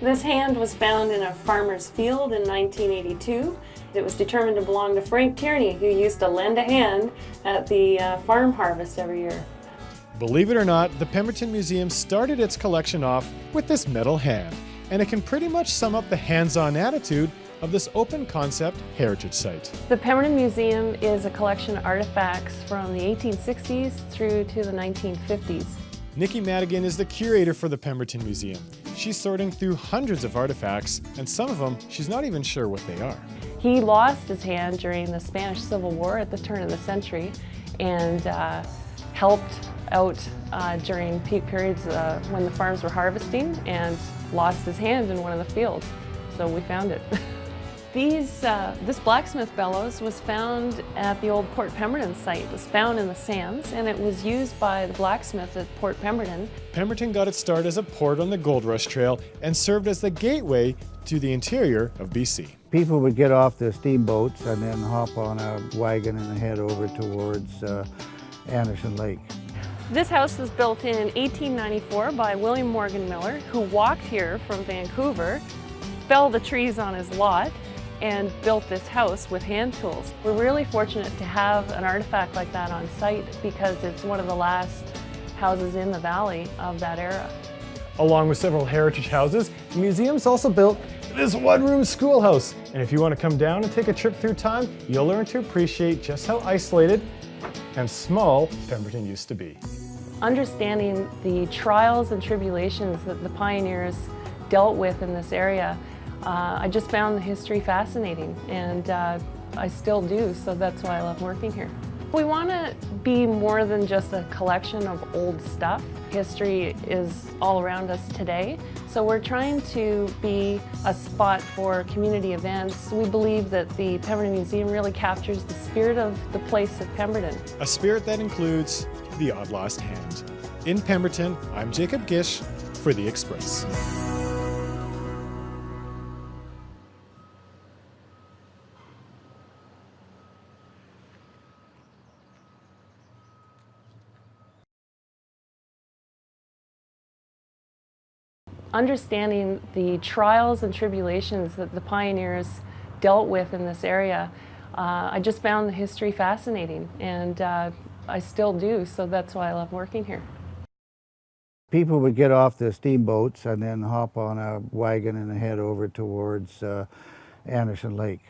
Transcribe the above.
This hand was found in a farmer's field in 1982. It was determined to belong to Frank Tierney, who used to lend a hand at the farm harvest every year. Believe it or not, the Pemberton Museum started its collection off with this metal hand, and it can pretty much sum up the hands-on attitude of this open-concept heritage site. The Pemberton Museum is a collection of artifacts from the 1860s through to the 1950s. Nikki Madigan is the curator for the Pemberton Museum. She's sorting through hundreds of artifacts, and some of them she's not even sure what they are. He lost his hand during the Spanish Civil War at the turn of the century and helped out during peak periods when the farms were harvesting, and lost his hand in one of the fields. So we found it. This blacksmith bellows was found at the old Port Pemberton site. It was found in the sands, and it was used by the blacksmith at Port Pemberton. Pemberton got its start as a port on the Gold Rush Trail and served as the gateway to the interior of BC. People would get off the steamboats and then hop on a wagon and head over towards Anderson Lake. This house was built in 1894 by William Morgan Miller, who walked here from Vancouver, felled the trees on his lot, and built this house with hand tools. We're really fortunate to have an artifact like that on site because it's one of the last houses in the valley of that era. Along with several heritage houses, the museum's also built this one-room schoolhouse. And if you want to come down and take a trip through time, you'll learn to appreciate just how isolated and small Pemberton used to be. Understanding the trials and tribulations that the pioneers dealt with in this area, I just found the history fascinating, and I still do, so that's why I love working here. We want to be more than just a collection of old stuff. History is all around us today, so we're trying to be a spot for community events. We believe that the Pemberton Museum really captures the spirit of the place of Pemberton. A spirit that includes the odd lost hand. In Pemberton, I'm Jacob Gish for The Express. Understanding the trials and tribulations that the pioneers dealt with in this area, I just found the history fascinating, and I still do, so that's why I love working here. People would get off the steamboats and then hop on a wagon and head over towards Anderson Lake.